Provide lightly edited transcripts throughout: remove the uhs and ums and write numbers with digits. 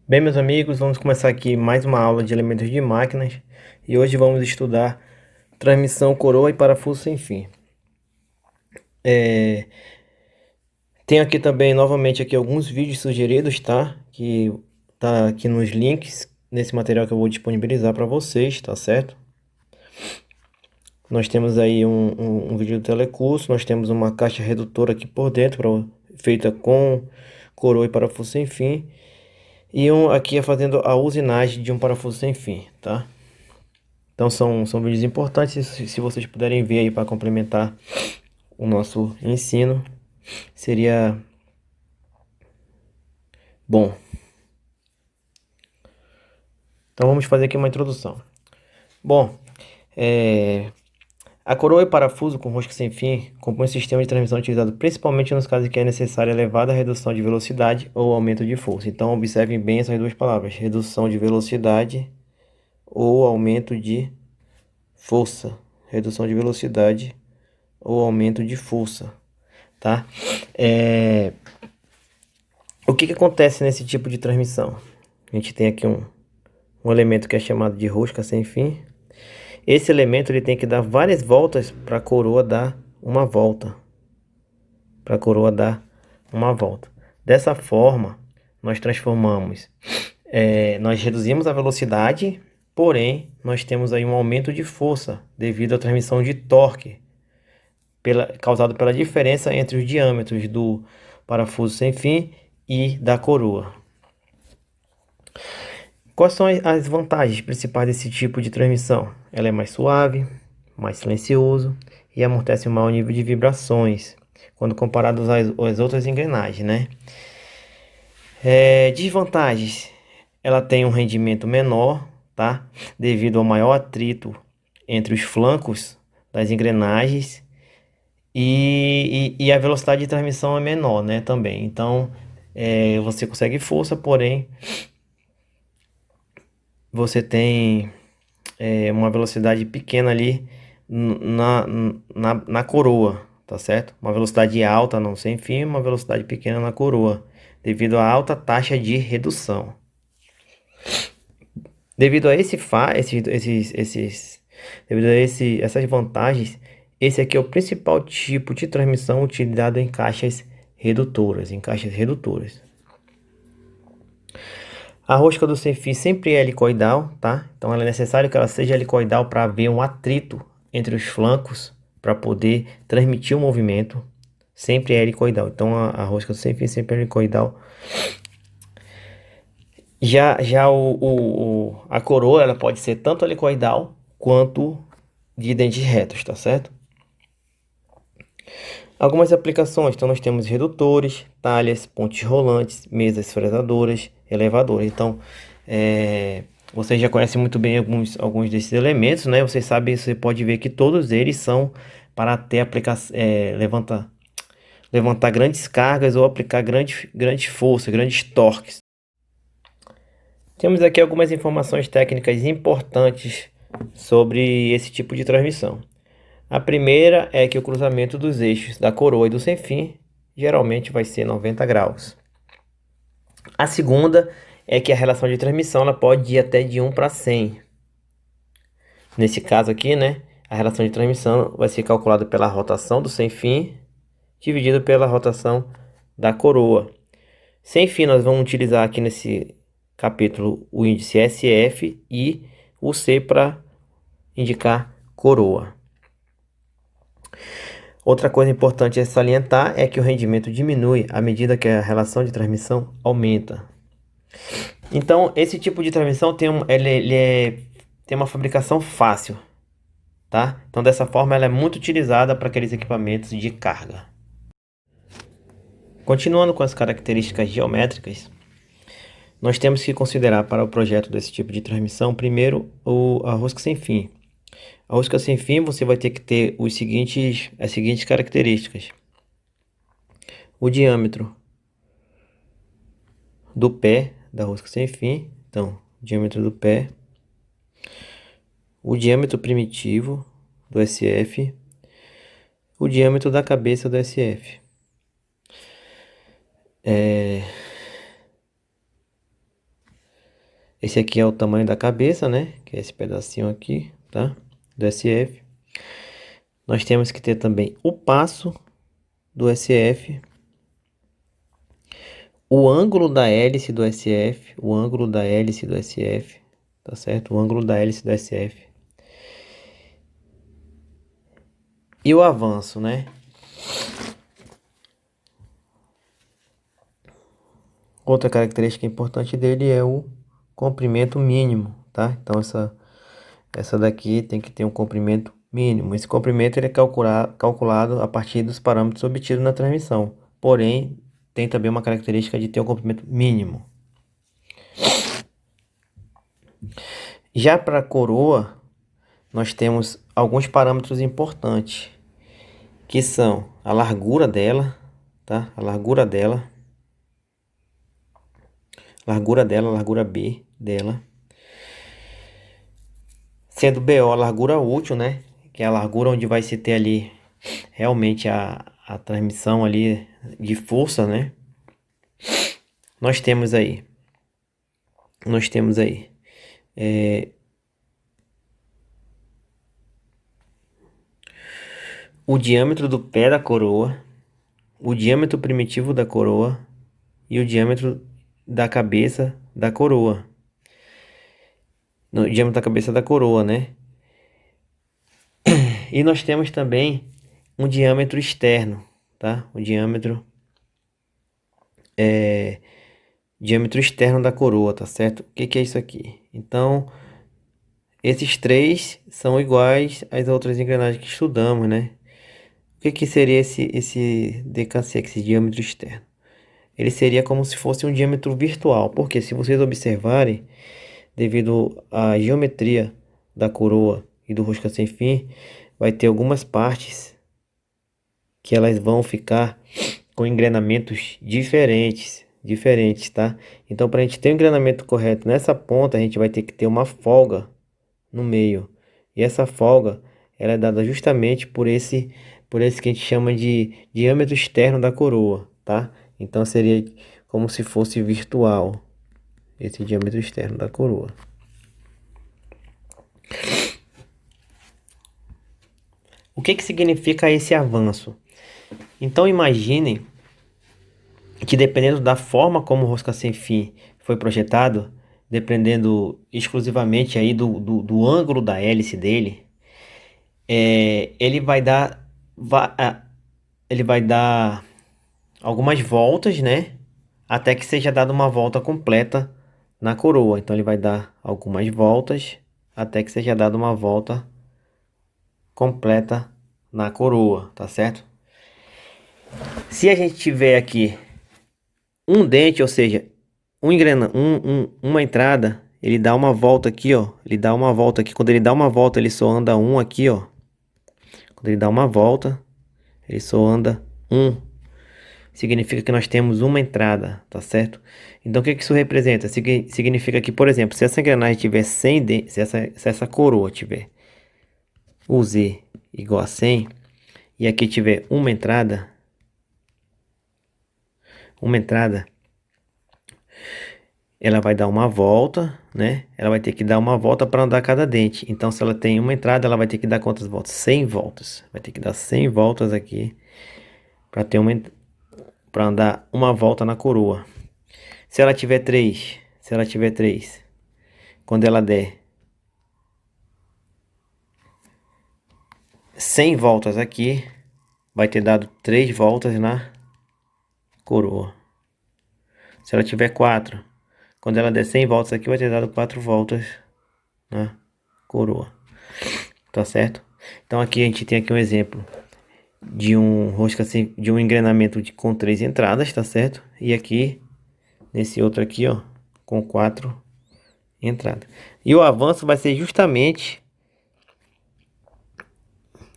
Bem, meus amigos, vamos começar aqui mais uma aula de elementos de máquinas e hoje vamos estudar transmissão, coroa e parafuso sem fim. Tenho aqui também novamente aqui alguns vídeos sugeridos, tá? Que tá aqui nos links nesse material que eu vou disponibilizar para vocês, tá certo? Nós temos aí um vídeo do telecurso, nós temos uma caixa redutora aqui por dentro, feita com coroa e parafuso sem fim. E aqui é fazendo a usinagem de um parafuso sem fim, tá? Então são vídeos importantes, se vocês puderem ver aí para complementar o nosso ensino, seria bom. Então vamos fazer aqui uma introdução. Bom, a coroa e parafuso com rosca sem fim compõe um sistema de transmissão utilizado principalmente nos casos em que é necessária elevada redução de velocidade ou aumento de força. Então observem bem essas duas palavras, redução de velocidade ou aumento de força. Redução de velocidade ou aumento de força, tá? O que acontece nesse tipo de transmissão? A gente tem aqui um elemento que é chamado de rosca sem fim. Esse elemento ele tem que dar várias voltas para a coroa dar uma volta. Para a coroa dar uma volta. Dessa forma, nós transformamos, nós reduzimos a velocidade, porém, nós temos aí um aumento de força devido à transmissão de torque, causado pela diferença entre os diâmetros do parafuso sem fim e da coroa. Quais são as vantagens principais desse tipo de transmissão? Ela é mais suave, mais silencioso e amortece um maior nível de vibrações quando comparado às outras engrenagens, né? Desvantagens: ela tem um rendimento menor, tá? Devido ao maior atrito entre os flancos das engrenagens e a velocidade de transmissão é menor, né? Também. Então, você consegue força, porém você tem uma velocidade pequena ali na coroa, tá certo? Uma velocidade alta não sem fim, uma velocidade pequena na coroa, devido à alta taxa de redução. Devido a essas vantagens, esse aqui é o principal tipo de transmissão utilizado em caixas redutoras, A rosca do sem fim sempre é helicoidal, tá? Então é necessário que ela seja helicoidal para haver um atrito entre os flancos para poder transmitir o movimento. Sempre é helicoidal. Então a rosca do sem fim sempre é helicoidal. Já a coroa ela pode ser tanto helicoidal quanto de dentes retos, tá certo? Algumas aplicações, então nós temos redutores, talhas, pontes rolantes, mesas fresadoras, elevadores. Então, você já conhece muito bem alguns desses elementos, né? Você pode ver que todos eles são para ter levantar grandes cargas ou aplicar grandes forças, grandes torques. Temos aqui algumas informações técnicas importantes sobre esse tipo de transmissão. A primeira é que o cruzamento dos eixos da coroa e do sem fim geralmente vai ser 90 graus. A segunda é que a relação de transmissão ela pode ir até de 1 para 100. Nesse caso aqui, né, a relação de transmissão vai ser calculada pela rotação do sem fim dividido pela rotação da coroa. Sem fim, nós vamos utilizar aqui nesse capítulo o índice SF e o C para indicar coroa. Outra coisa importante a salientar é que o rendimento diminui à medida que a relação de transmissão aumenta. Então, esse tipo de transmissão tem uma fabricação fácil, tá? Então, dessa forma, ela é muito utilizada para aqueles equipamentos de carga. Continuando com as características geométricas, nós temos que considerar para o projeto desse tipo de transmissão, primeiro, a rosca sem fim. A rosca sem fim, você vai ter que ter as seguintes características. O diâmetro do pé da rosca sem fim, então, diâmetro do pé, o diâmetro primitivo do SF, o diâmetro da cabeça do SF. Esse aqui é o tamanho da cabeça, né? Que é esse pedacinho aqui, tá? Do SF. Nós temos que ter também o passo do SF, o ângulo da hélice do SF, o ângulo da hélice do SF, tá certo? O ângulo da hélice do SF. E o avanço, né? Outra característica importante dele é o comprimento mínimo, tá? Então essa daqui tem que ter um comprimento mínimo. Esse comprimento ele é calculado a partir dos parâmetros obtidos na transmissão. Porém, tem também uma característica de ter um comprimento mínimo. Já para a coroa, nós temos alguns parâmetros importantes, que são a largura dela, tá? A largura largura B dela. Sendo BO a largura útil, né? Que é a largura onde vai se ter ali realmente a transmissão ali de força, né? Nós temos aí o diâmetro do pé da coroa, o diâmetro primitivo da coroa e o diâmetro da cabeça da coroa. No diâmetro da cabeça da coroa, né? E nós temos também um diâmetro externo, tá? O diâmetro externo da coroa, tá certo? O que que é isso aqui? Então, esses três são iguais às outras engrenagens que estudamos, né? O que que seria esse DKC, esse diâmetro externo? Ele seria como se fosse um diâmetro virtual, porque se vocês observarem, devido à geometria da coroa e do rosca sem fim, vai ter algumas partes que elas vão ficar com engrenamentos diferentes, tá? Então, para a gente ter o engrenamento correto nessa ponta, a gente vai ter que ter uma folga no meio. E essa folga, ela é dada justamente por esse que a gente chama de diâmetro externo da coroa, tá? Então, seria como se fosse virtual, esse diâmetro externo da coroa. O que que significa esse avanço? Então, imaginem que dependendo da forma como o rosca sem fim foi projetado, dependendo exclusivamente aí do ângulo da hélice dele, ele vai dar ele vai dar algumas voltas, né? Até que seja dada uma volta completa na coroa. Então ele vai dar algumas voltas até que seja dada uma volta completa na coroa, tá certo? Se a gente tiver aqui um dente, ou seja, uma entrada, ele dá uma volta aqui, ó. Ele dá uma volta aqui. Quando ele dá uma volta, ele só anda um aqui, ó. Quando ele dá uma volta, ele só anda um. Significa que nós temos uma entrada, tá certo? Então, o que que isso representa? Significa que, por exemplo, se essa engrenagem tiver 100 dentes, se essa coroa tiver o Z igual a 100, e aqui tiver uma entrada, ela vai dar uma volta, né? Ela vai ter que dar uma volta para andar cada dente. Então, se ela tem uma entrada, ela vai ter que dar quantas voltas? 100 voltas. Vai ter que dar 100 voltas aqui para ter para andar uma volta na coroa. Se ela tiver 3, quando ela der 100 voltas aqui, vai ter dado 3 voltas na coroa. Se ela tiver 4, quando ela der 100 voltas aqui, vai ter dado 4 voltas na coroa. Tá certo? Então aqui a gente tem aqui um exemplo de um de um engrenamento com 3 entradas, tá certo? E aqui nesse outro aqui, ó, com 4 entradas. E o avanço vai ser justamente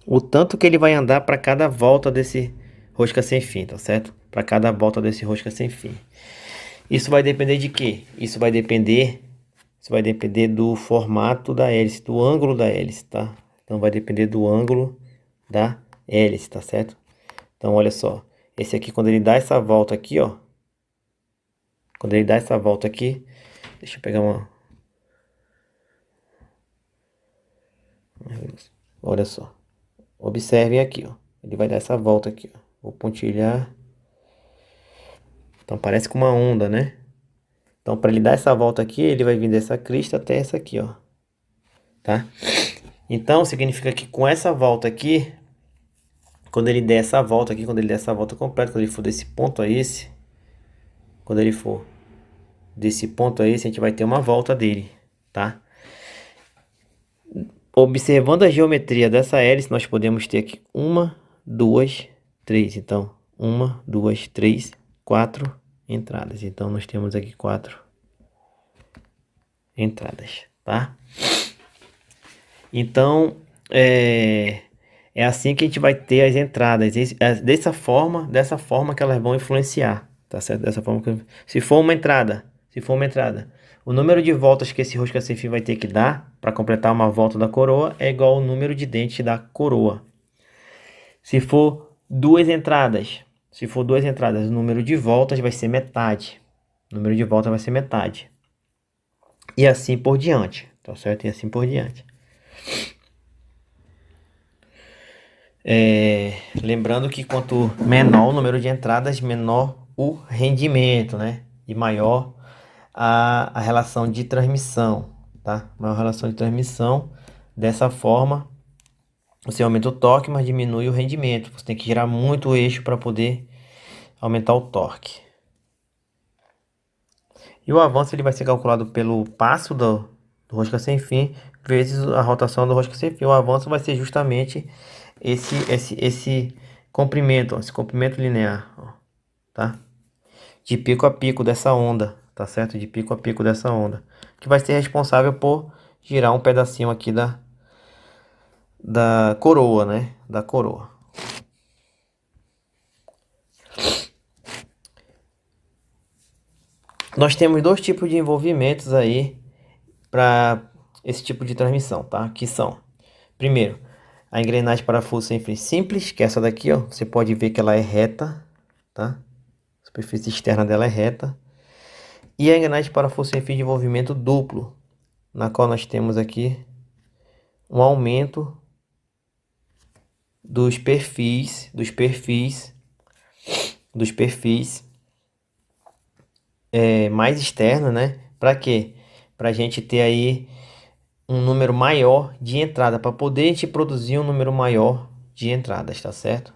o tanto que ele vai andar para cada volta desse rosca sem fim, tá certo? Para cada volta desse rosca sem fim. Isso vai depender de quê? Isso vai depender do formato da hélice, do ângulo da hélice, tá? Então vai depender do ângulo da hélice, tá certo? Então olha só, esse aqui quando ele dá essa volta aqui, ó, quando ele dá essa volta aqui, deixa eu pegar Olha só. Observem aqui, ó. Ele vai dar essa volta aqui, ó. Vou pontilhar. Então parece com uma onda, né? Então para ele dar essa volta aqui, ele vai vir dessa crista até essa aqui, ó. Tá? Então significa que com essa volta aqui, quando ele der essa volta aqui, quando ele der essa volta completa, quando ele for desse ponto a esse, quando ele for desse ponto a esse, a gente vai ter uma volta dele, tá? Observando a geometria dessa hélice, nós podemos ter aqui uma, duas, três. Então, uma, duas, três, quatro entradas. Então, nós temos aqui quatro entradas, tá? Então, é assim que a gente vai ter as entradas. Dessa forma que elas vão influenciar, tá certo? Dessa forma que, se for uma entrada, o número de voltas que esse rosca sem fio vai ter que dar para completar uma volta da coroa é igual ao número de dentes da coroa. Se for duas entradas, o número de voltas vai ser metade. O número de voltas vai ser metade. E assim por diante, tá certo? E assim por diante. Lembrando que quanto menor o número de entradas, menor o rendimento, né? E maior a relação de transmissão, tá? Maior relação de transmissão. Dessa forma, você aumenta o torque, mas diminui o rendimento. Você tem que girar muito o eixo para poder aumentar o torque. E o avanço ele vai ser calculado pelo passo do rosca sem fim vezes a rotação do rosca sem fim. O avanço vai ser justamente esse comprimento, ó, esse comprimento linear, ó, tá? De pico a pico dessa onda, tá certo? De pico a pico dessa onda, que vai ser responsável por girar um pedacinho aqui da coroa, né? Da coroa. Nós temos dois tipos de envolvimentos aí para esse tipo de transmissão, tá? Que são, primeiro, a engrenagem parafuso sem fio simples, que é essa daqui, ó. Você pode ver que ela é reta, tá? A superfície externa dela é reta. E a engrenagem parafuso sem fio de envolvimento duplo, na qual nós temos aqui um aumento dos perfis mais externos, né? Para quê? Para a gente ter aí um número maior de entrada, para poder a gente produzir um número maior de entradas, tá certo?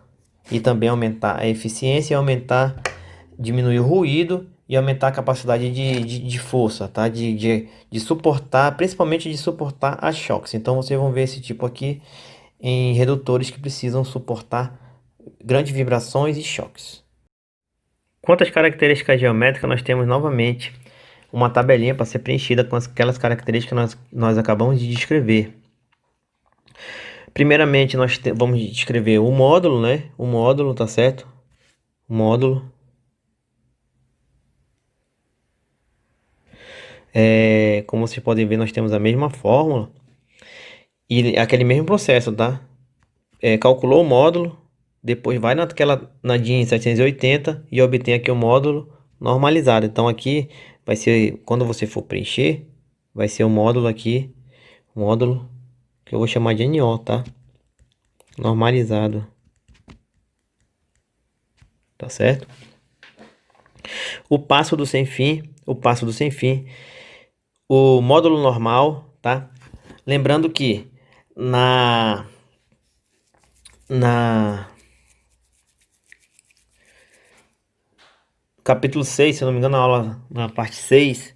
E também aumentar a eficiência, diminuir o ruído e aumentar a capacidade de força, tá? De suportar, principalmente de suportar a choques. Então vocês vão ver esse tipo aqui em redutores que precisam suportar grandes vibrações e choques. Quanto às características geométricas, nós temos novamente uma tabelinha para ser preenchida com aquelas características que nós acabamos de descrever. Primeiramente, nós vamos descrever o módulo, né? O módulo, tá certo? O módulo. Como vocês podem ver, nós temos a mesma fórmula e aquele mesmo processo, tá? Calculou o módulo, depois vai na DIN 780 e obtém aqui o módulo normalizado. Então aqui vai ser, quando você for preencher, vai ser o módulo aqui, módulo que eu vou chamar de NO, tá? Normalizado. Tá certo? O passo do sem fim, o módulo normal, tá? Lembrando que na capítulo 6, se eu não me engano, na parte 6,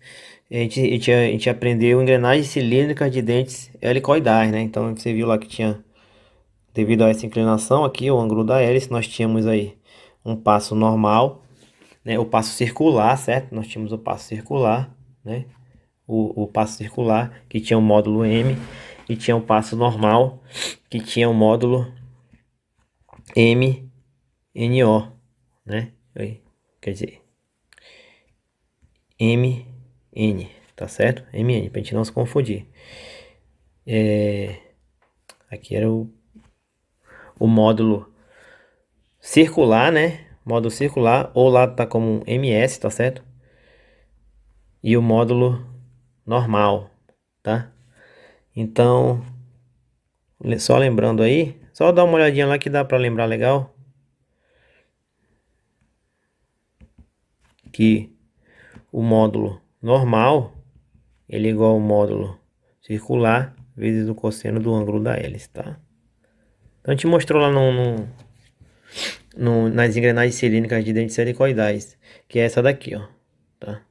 a gente aprendeu engrenagens cilíndricas de dentes helicoidais, né? Então você viu lá que tinha, devido a essa inclinação aqui, o ângulo da hélice, nós tínhamos aí um passo normal, né? O passo circular, certo? Nós tínhamos o passo circular, né? O passo circular, que tinha o módulo M, e tinha o passo normal, que tinha o módulo MNO, né? Quer dizer, MN, tá certo? MN, pra gente não se confundir. Aqui era o módulo circular, né? Módulo circular, ou lá tá como MS, tá certo? E o módulo normal, tá? Então, Só lembrando aí, só dá uma olhadinha lá que dá para lembrar legal. Que o módulo normal, ele é igual ao módulo circular vezes o cosseno do ângulo da hélice, tá? Então a gente mostrou lá nas engrenagens cilíndricas de dentes helicoidais, que é essa daqui, ó, tá?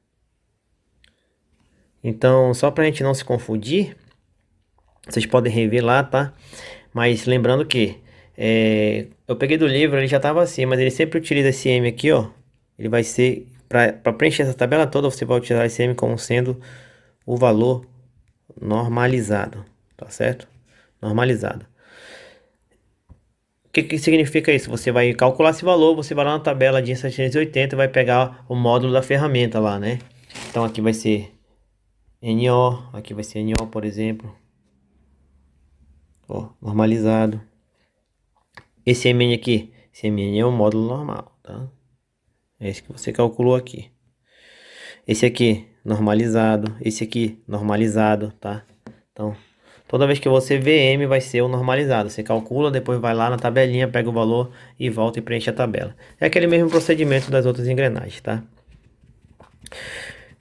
Então, só para a gente não se confundir, vocês podem rever lá, tá? Mas lembrando que eu peguei do livro, ele já estava assim, mas ele sempre utiliza esse M aqui, ó. Ele vai ser, para preencher essa tabela toda, você vai utilizar esse M como sendo o valor normalizado, tá certo? Normalizado. O que significa isso? Você vai calcular esse valor, você vai lá na tabela de 780 e vai pegar o módulo da ferramenta lá, né? Então aqui vai ser NO, aqui vai ser NO, por exemplo. Ó, normalizado. Esse MN aqui, esse MN é o módulo normal, tá? É esse que você calculou aqui. Esse aqui, normalizado. Esse aqui, normalizado, tá? Então, toda vez que você vê M, vai ser o normalizado. Você calcula, depois vai lá na tabelinha, pega o valor e volta e preenche a tabela. É aquele mesmo procedimento das outras engrenagens, tá?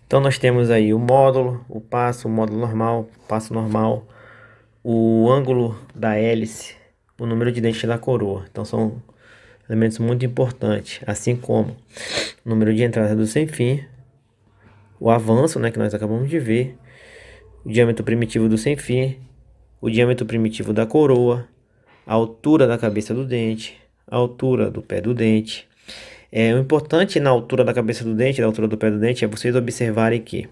Então, nós temos aí o módulo, o módulo normal, passo normal, o ângulo da hélice, o número de dentes da coroa. Então, são elementos muito importantes, assim como o número de entrada do sem fim, o avanço, né, que nós acabamos de ver, o diâmetro primitivo do sem fim, o diâmetro primitivo da coroa, a altura da cabeça do dente, a altura do pé do dente. O importante na altura da cabeça do dente, da altura do pé do dente, é vocês observarem que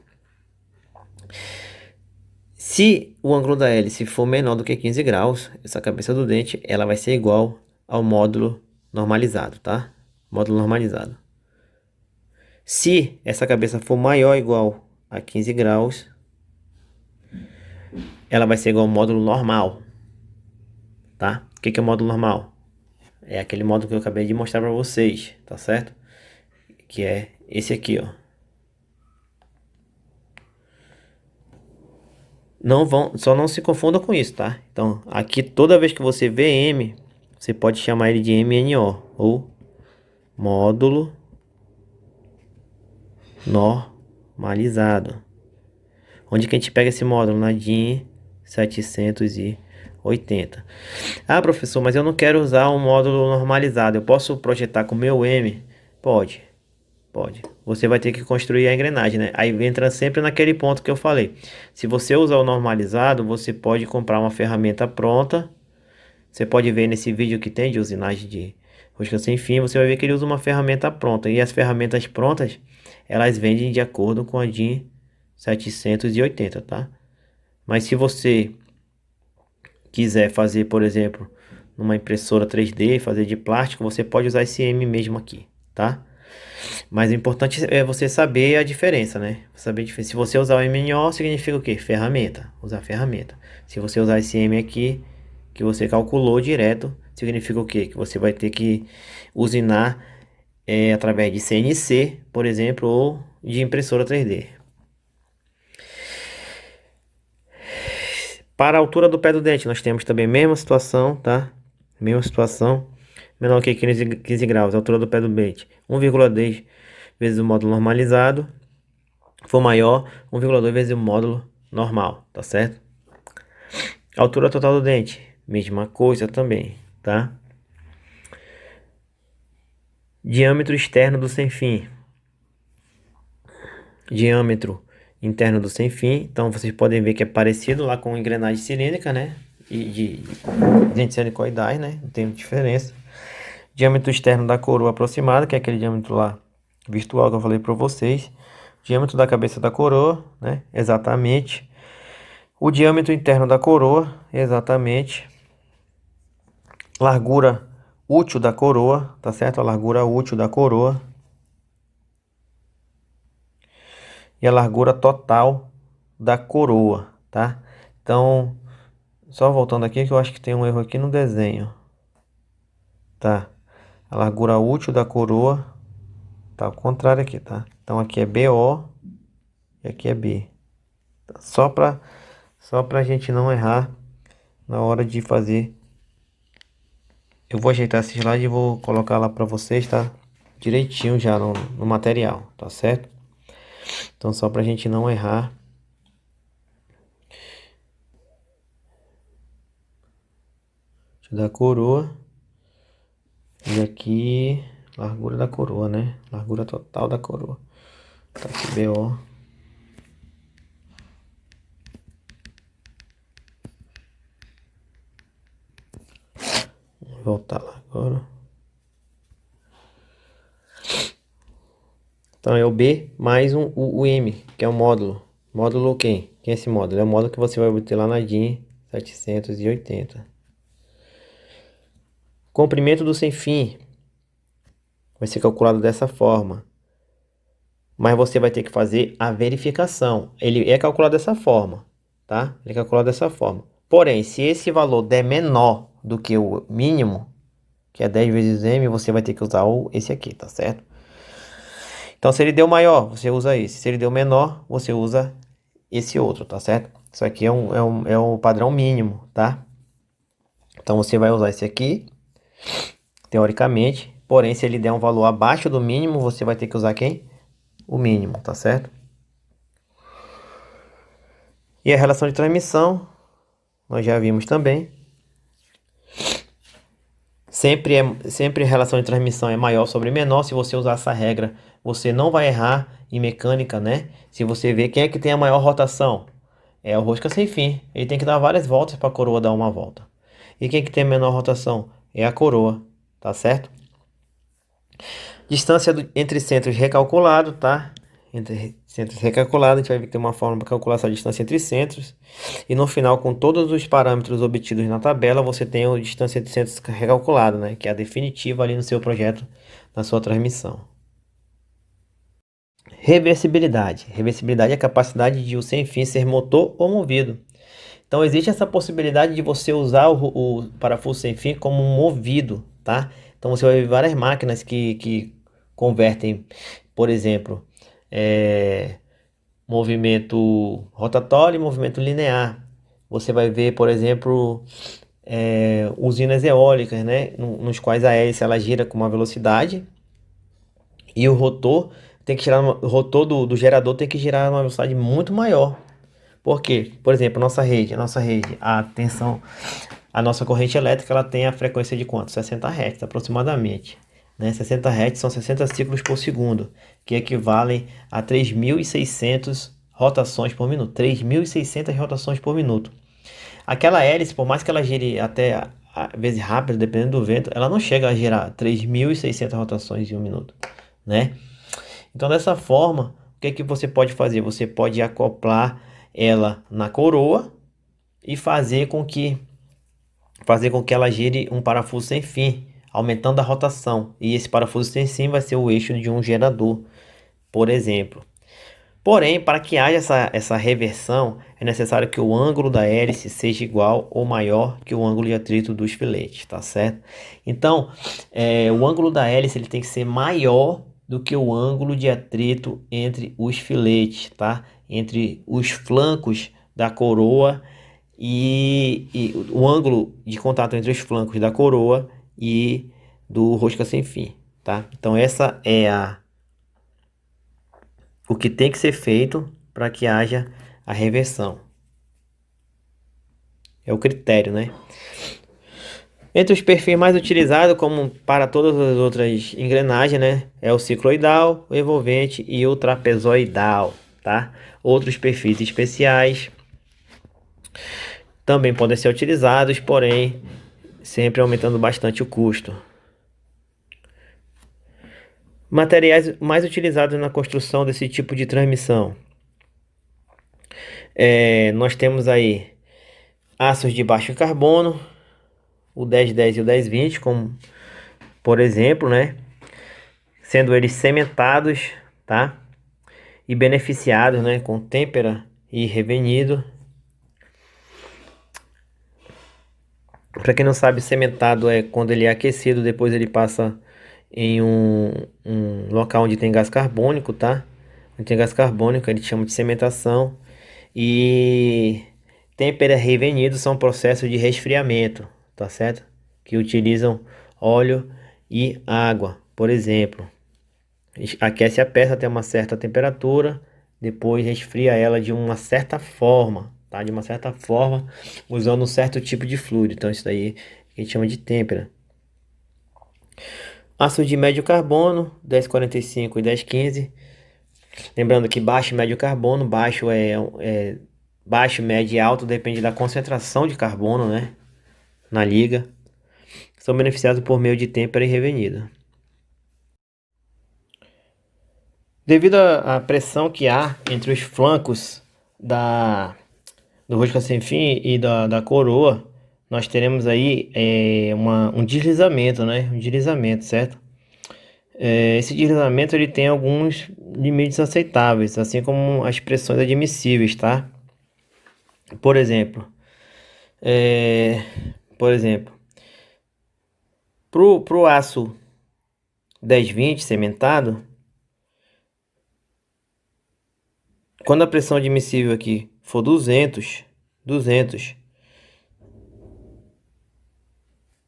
se o ângulo da hélice for menor do que 15 graus, essa cabeça do dente ela vai ser igual ao módulo normalizado, tá? Módulo normalizado. Se essa cabeça for maior ou igual a 15 graus, ela vai ser igual ao módulo normal, tá? O que é o módulo normal? É aquele módulo que eu acabei de mostrar para vocês, tá certo? Que é esse aqui, ó. Só não se confunda com isso, tá? Então, aqui toda vez que você vê M, você pode chamar ele de MNO ou módulo normalizado. Onde que a gente pega esse módulo? Na DIN 780. Ah, professor, mas eu não quero usar um módulo normalizado. Eu posso projetar com o meu M? Pode, pode. Você vai ter que construir a engrenagem, né? Aí entra sempre naquele ponto que eu falei. Se você usar o normalizado, você pode comprar uma ferramenta pronta. Você pode ver nesse vídeo que tem de usinagem de rosca sem fim, você vai ver que ele usa uma ferramenta pronta. E as ferramentas prontas, elas vendem de acordo com a DIN 780, tá? Mas se você quiser fazer, por exemplo, numa impressora 3D, fazer de plástico, você pode usar esse M mesmo aqui, tá? Mas o importante é você saber a diferença, né? Saber a diferença. Se você usar o MNO, significa o quê? Ferramenta. Usar ferramenta. Se você usar esse M aqui, que você calculou direto, significa o quê? Que você vai ter que usinar através de CNC, por exemplo, ou de impressora 3D. Para a altura do pé do dente, nós temos também a mesma situação, tá? Mesma situação. Menor que 15 graus, a altura do pé do dente. 1,2 vezes o módulo normalizado. For maior, 1,2 vezes o módulo normal, tá certo? Altura total do dente, mesma coisa também, tá? Diâmetro externo do sem fim. Diâmetro interno do sem fim. Então vocês podem ver que é parecido lá com engrenagem cilíndrica, né? E de dentes helicoidais, né? Não tem diferença. Diâmetro externo da coroa aproximada, que é aquele diâmetro lá virtual que eu falei para vocês. Diâmetro da cabeça da coroa, né? Exatamente. O diâmetro interno da coroa, exatamente. Largura útil da coroa, tá certo? A largura útil da coroa. E a largura total da coroa, tá? Então, só voltando aqui que eu acho que tem um erro aqui no desenho. Tá? A largura útil da coroa tá ao contrário aqui, tá? Então aqui é BO e aqui é B. Só pra gente não errar na hora de fazer. Eu vou ajeitar esse slide e vou colocar lá para vocês, tá? Direitinho já no material, tá certo? Então só pra gente não errar. Deixa eu dar a coroa. E aqui, largura da coroa, né? Largura total da coroa. Tá aqui, BO. Vou voltar lá agora. Então é o B mais o M, que é o módulo. Módulo quem? Quem é esse módulo? É o módulo que você vai obter lá na DIN 780. Comprimento do sem fim vai ser calculado dessa forma. Mas você vai ter que fazer a verificação. Ele é calculado dessa forma, tá? Ele é calculado dessa forma. Porém, se esse valor der menor do que o mínimo, que é 10 vezes M, você vai ter que usar esse aqui, tá certo? Então, se ele deu maior, você usa esse. Se ele deu menor, você usa esse outro, tá certo? Isso aqui é um padrão mínimo, tá? Então, você vai usar esse aqui, teoricamente. Porém, se ele der um valor abaixo do mínimo, você vai ter que usar quem? O mínimo, tá certo? E a relação de transmissão, nós já vimos também. Sempre a relação de transmissão é maior sobre menor. Se você usar essa regra, você não vai errar em mecânica, né? Se você ver quem é que tem a maior rotação, é o rosca sem fim. Ele tem que dar várias voltas para a coroa dar uma volta. E quem é que tem a menor rotação? É a coroa, tá certo? Distância entre centros recalculado, tá? Entre centros recalculado, a gente vai ver que tem uma forma para calcular essa distância entre centros. E no final, com todos os parâmetros obtidos na tabela, você tem a distância entre centros recalculado, né? Que é a definitiva ali no seu projeto, na sua transmissão. Reversibilidade. Reversibilidade é a capacidade de o sem fim ser motor ou movido. Então existe essa possibilidade de você usar o parafuso sem fim como um movido, tá? Então você vai ver várias máquinas que convertem, por exemplo, movimento rotatório e movimento linear. Você vai ver, por exemplo, usinas eólicas, né? Nos quais a hélice ela gira com uma velocidade e o rotor tem que girar, o rotor do gerador tem que girar uma velocidade muito maior. Por quê? Por exemplo, a nossa rede, a tensão, a nossa corrente elétrica, ela tem a frequência de quanto? 60 Hz aproximadamente, né? 60 Hz são 60 ciclos por segundo, que equivalem a 3.600 rotações por minuto. 3.600 rotações por minuto. Aquela hélice, por mais que ela gire até a vezes rápido, dependendo do vento, ela não chega a girar 3.600 rotações em um minuto, né? Então, dessa forma, o que é que você pode fazer? Você pode acoplar ela na coroa e fazer com que ela gire um parafuso sem fim, aumentando a rotação. E esse parafuso sem fim vai ser o eixo de um gerador, por exemplo. Porém, para que haja essa reversão, é necessário que o ângulo da hélice seja igual ou maior que o ângulo de atrito dos filetes, tá certo? Então, o ângulo da hélice ele tem que ser maior do que o ângulo de atrito entre os filetes, tá? Entre os flancos da coroa e o ângulo de contato entre os flancos da coroa e do rosca sem fim, tá? Então, essa é o que tem que ser feito para que haja a reversão. É o critério, né? Entre os perfis mais utilizados, como para todas as outras engrenagens, né? É o cicloidal, o envolvente e o trapezoidal, tá? Outros perfis especiais também podem ser utilizados, porém sempre aumentando bastante o custo. Materiais mais utilizados na construção desse tipo de transmissão. Nós temos aí aços de baixo carbono, o 1010 e o 1020, como por exemplo, né? Sendo eles cementados, tá? E beneficiados, né? Com têmpera e revenido. Para quem não sabe, cementado é quando ele é aquecido, depois ele passa em um local onde tem gás carbônico, tá? Onde tem gás carbônico, a gente chama de cementação. E Têmpera revenido são processos de resfriamento, tá certo? Que utilizam óleo e água, por exemplo. Aquece a peça até uma certa temperatura, depois resfria ela de uma certa forma, tá? De uma certa forma, usando um certo tipo de fluido. Então isso daí a gente chama de têmpera. Ácido de médio carbono, 1045 e 1015. Lembrando que baixo e médio carbono, baixo, médio e alto depende da concentração de carbono, né? Na liga. São beneficiados por meio de têmpera e revenida. Devido à pressão que há entre os flancos do rosca sem fim e da coroa, nós teremos aí um deslizamento, né? Um deslizamento, certo? Esse deslizamento ele tem alguns limites aceitáveis, assim como as pressões admissíveis, tá? Por exemplo, é, por exemplo, pro aço 1020 cementado, quando a pressão admissível aqui for 200,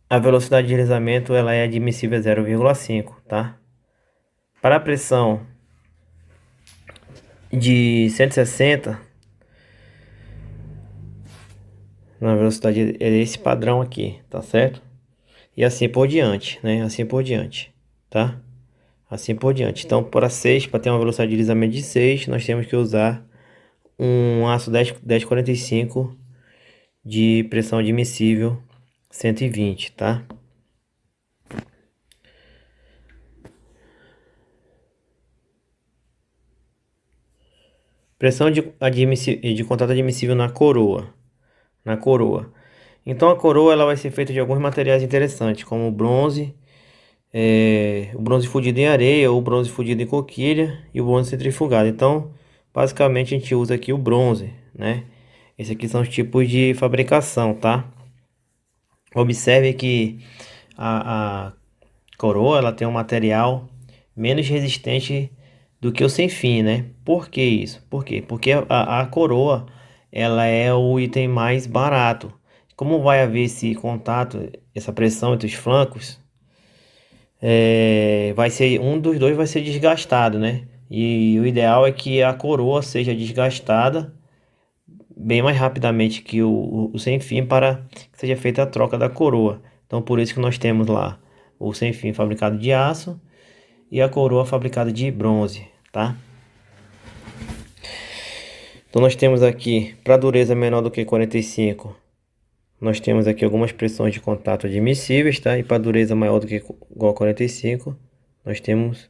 a velocidade de deslizamento ela é admissível a 0,5, tá? Para a pressão de 160, na velocidade é esse padrão aqui, tá certo? E assim por diante, né? Assim por diante, tá? Assim por diante. Então, para 6, para ter uma velocidade de deslizamento de 6, nós temos que usar um aço 1045 de pressão admissível 120, tá? Pressão de contato admissível na coroa. Na coroa. Então a coroa ela vai ser feita de alguns materiais interessantes, como o bronze fundido em areia, ou bronze fundido em coquilha e o bronze centrifugado. Então, basicamente a gente usa aqui o bronze, né? Esses aqui são os tipos de fabricação, tá? Observe que a coroa ela tem um material menos resistente do que o sem fim, né? Por que isso? Por quê? Porque a coroa ela é o item mais barato. Como vai haver esse contato, essa pressão entre os flancos, vai ser um dos dois vai ser desgastado, né? E o ideal é que a coroa seja desgastada bem mais rapidamente que o sem fim para que seja feita a troca da coroa. Então por isso que nós temos lá o sem fim fabricado de aço e a coroa fabricada de bronze, tá? Então nós temos aqui, para dureza menor do que 45, nós temos aqui algumas pressões de contato admissíveis, tá? E para dureza maior do que igual a 45, nós temos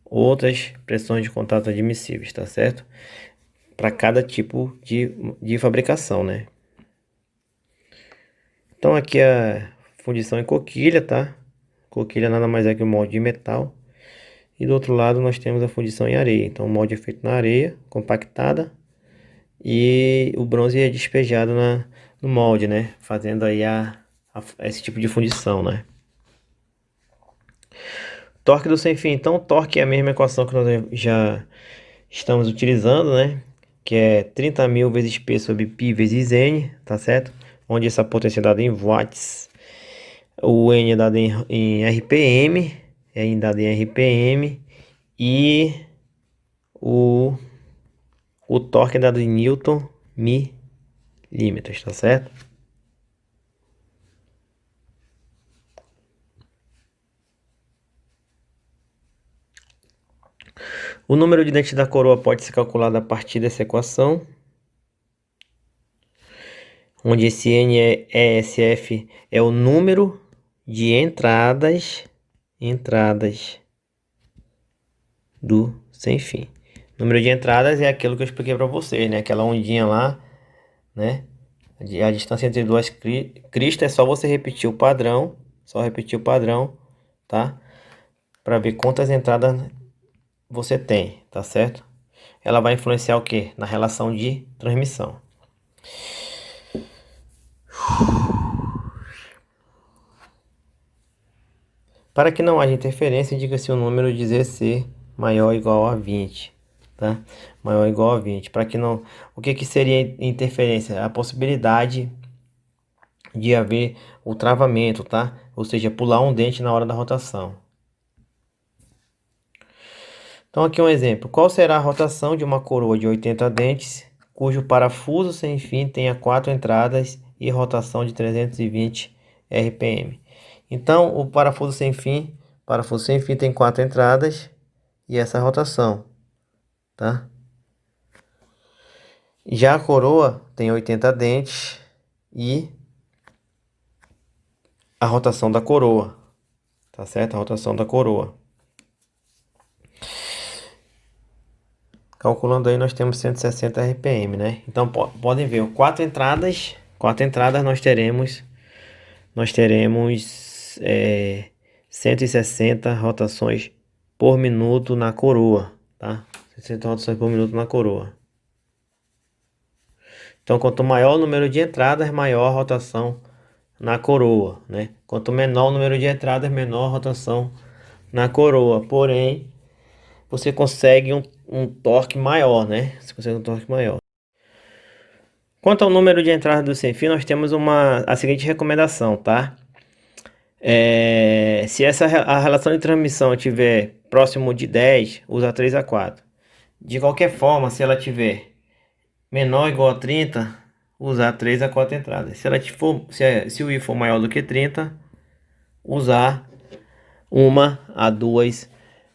outras pressões de contato admissíveis, tá certo? Para cada tipo de fabricação, né? Então aqui a fundição em coquilha, tá? Coquilha nada mais é que um molde de metal. E do outro lado nós temos a fundição em areia. Então o molde é feito na areia, compactada. E o bronze é despejado no molde, né? Fazendo aí esse tipo de fundição, né? Torque do sem fim. Então o torque é a mesma equação que nós já estamos utilizando, né? Que é 30.000 vezes P sobre π vezes N, tá certo? Onde essa potência é dada em watts. O N é dado em RPM, dado em RPM, e o torque é dado em Newton milímetros, tá certo? O número de dentes da coroa pode ser calculado a partir dessa equação, onde esse NESF é o número de entradas do sem fim. Número de entradas é aquilo que eu expliquei para vocês, né? Aquela ondinha lá, né? A distância entre duas cristas é só você repetir o padrão, tá? Para ver quantas entradas você tem, tá certo? Ela vai influenciar o que? Na relação de transmissão. Para que não haja interferência, indica-se o número dizer ser maior ou igual a 20, tá? Maior ou igual a 20. Para que não, o que seria interferência? A possibilidade de haver o travamento, tá? Ou seja, pular um dente na hora da rotação. Então aqui um exemplo. Qual será a rotação de uma coroa de 80 dentes, cujo parafuso sem fim tenha 4 entradas e rotação de 320 RPM? Então, o parafuso sem fim tem 4 entradas e essa rotação, tá? Já a coroa tem 80 dentes e a rotação da coroa, tá certo? A rotação da coroa. Calculando aí, nós temos 160 RPM, né? Então, podem ver, 4 entradas nós teremos 160 rotações por minuto na coroa, tá? 160 rotações por minuto na coroa. Então, quanto maior o número de entradas, maior a rotação na coroa, né? Quanto menor o número de entradas, menor a rotação na coroa. Porém, você consegue um torque maior, né? Você consegue um torque maior. Quanto ao número de entradas do sem fio, nós temos a seguinte recomendação, tá? Se a relação de transmissão estiver próximo de 10, usa 3 a 4. De qualquer forma, se ela tiver menor ou igual a 30, usar 3 a 4 entradas. Se o I for maior do que 30, usar 1 a 2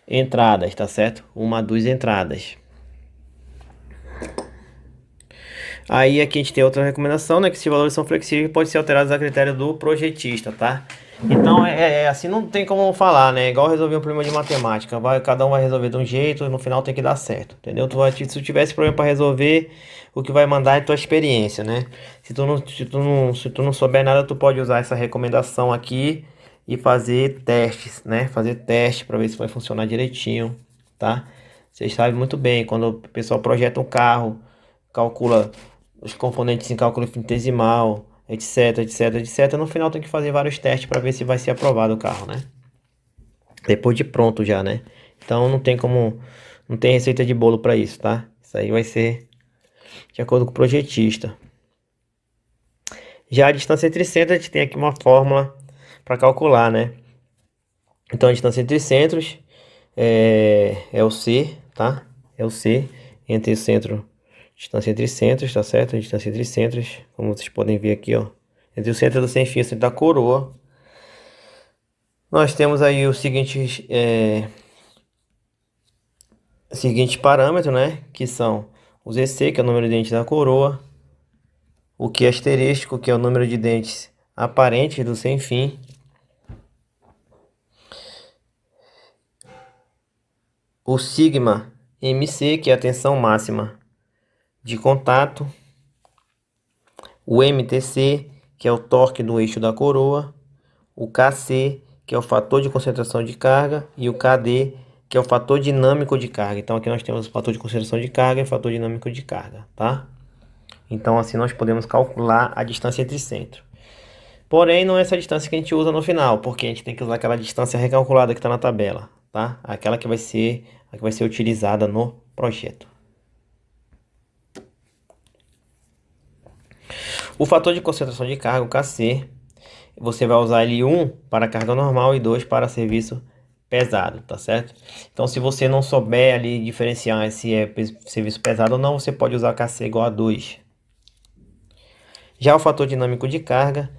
entradas, tá certo? 1 a 2 entradas. Aí aqui a gente tem outra recomendação, né? Que se valores são flexíveis, pode ser alterados a critério do projetista, tá? Então assim, não tem como falar, né? Igual resolver um problema de matemática. Cada um vai resolver de um jeito e no final tem que dar certo, entendeu? Se tu tivesse problema para resolver, o que vai mandar é tua experiência, né? Se tu não souber nada, tu pode usar essa recomendação aqui e fazer testes, né? Fazer teste para ver se vai funcionar direitinho, tá? Vocês sabem muito bem, quando o pessoal projeta um carro, calcula os componentes em cálculo infinitesimal, etc, etc, etc. No final tem que fazer vários testes para ver se vai ser aprovado o carro, né? Depois de pronto já, né? Então não tem receita de bolo para isso, tá? Isso aí vai ser de acordo com o projetista. Já a distância entre centros, a gente tem aqui uma fórmula para calcular, né? Então a distância entre centros é o C, tá? É o C entre o centro. Distância entre centros, tá certo? A distância entre centros, como vocês podem ver aqui, ó. Entre o centro do sem fio e o centro da coroa. Nós temos aí os seguintes parâmetros, né? Que são o ZC, que é o número de dentes da coroa. O Q asterístico, que é o número de dentes aparentes do sem fim. O sigma MC, que é a tensão máxima de contato. O MTC, que é o torque do eixo da coroa. O KC, que é o fator de concentração de carga. E o KD, que é o fator dinâmico de carga. Então aqui nós temos o fator de concentração de carga e o fator dinâmico de carga, tá? Então assim nós podemos calcular a distância entre centros. Porém, não é essa distância que a gente usa no final, porque a gente tem que usar aquela distância recalculada que está na tabela, tá? Aquela que vai ser utilizada no projeto. O fator de concentração de carga, o KC, você vai usar ele 1 para carga normal e 2 para serviço pesado, tá certo? Então, se você não souber ali diferenciar se é serviço pesado ou não, você pode usar KC igual a 2. Já o fator dinâmico de carga,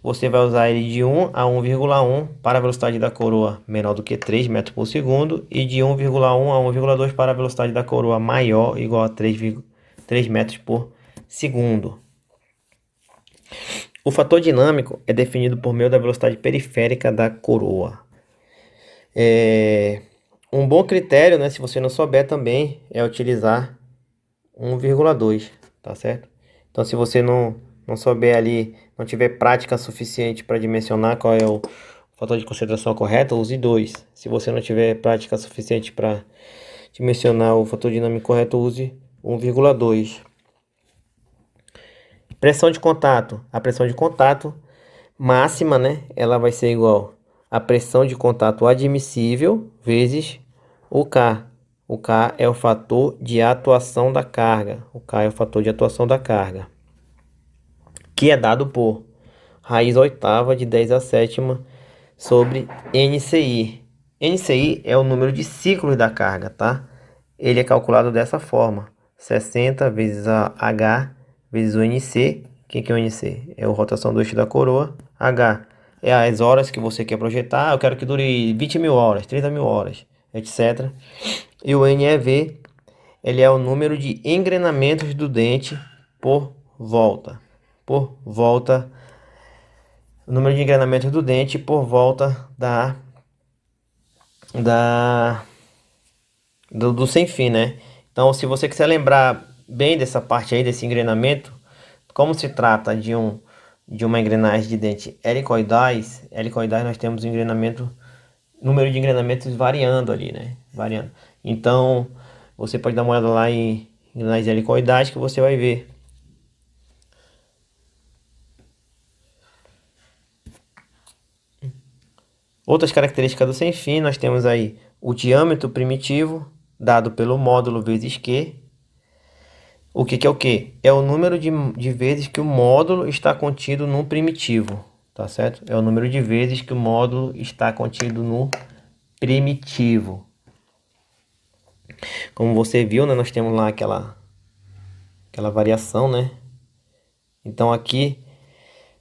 você vai usar ele de 1 a 1,1 para a velocidade da coroa menor do que 3 metros por segundo e de 1,1 a 1,2 para a velocidade da coroa maior ou igual a 3 metros por segundo. O fator dinâmico é definido por meio da velocidade periférica da coroa. Um bom critério, né, se você não souber também, é utilizar 1,2, tá certo? Então, se você não souber ali, não tiver prática suficiente para dimensionar qual é o fator de concentração correto, use 2. Se você não tiver prática suficiente para dimensionar o fator dinâmico correto, use 1,2. Pressão de contato. A pressão de contato máxima, né? Ela vai ser igual a pressão de contato admissível vezes o K. O K é o fator de atuação da carga. O K é o fator de atuação da carga, que é dado por raiz oitava de 10 a sétima sobre NCI. NCI é o número de ciclos da carga, tá? Ele é calculado dessa forma: 60 vezes a H vezes o NC. O que é o NC? É a rotação do eixo da coroa. H é as horas que você quer projetar. Eu quero que dure 20 mil horas, 30 mil horas, etc. E o NEV, ele é o número de engrenamentos do dente por volta. Por volta, o número de engrenamentos do dente por volta do sem fim, né? Então, se você quiser lembrar bem dessa parte aí, desse engrenamento, como se trata de uma engrenagem de dente helicoidais, nós temos número de engrenamentos variando ali, né? Variando. Então, você pode dar uma olhada lá em engrenagens helicoidais que você vai ver. Outras características do sem fim, nós temos aí o diâmetro primitivo, dado pelo módulo vezes Q. O que é o quê? É o número de vezes que o módulo está contido no primitivo, tá certo? É o número de vezes que o módulo está contido no primitivo. Como você viu, né, nós temos lá aquela variação, né? Então aqui,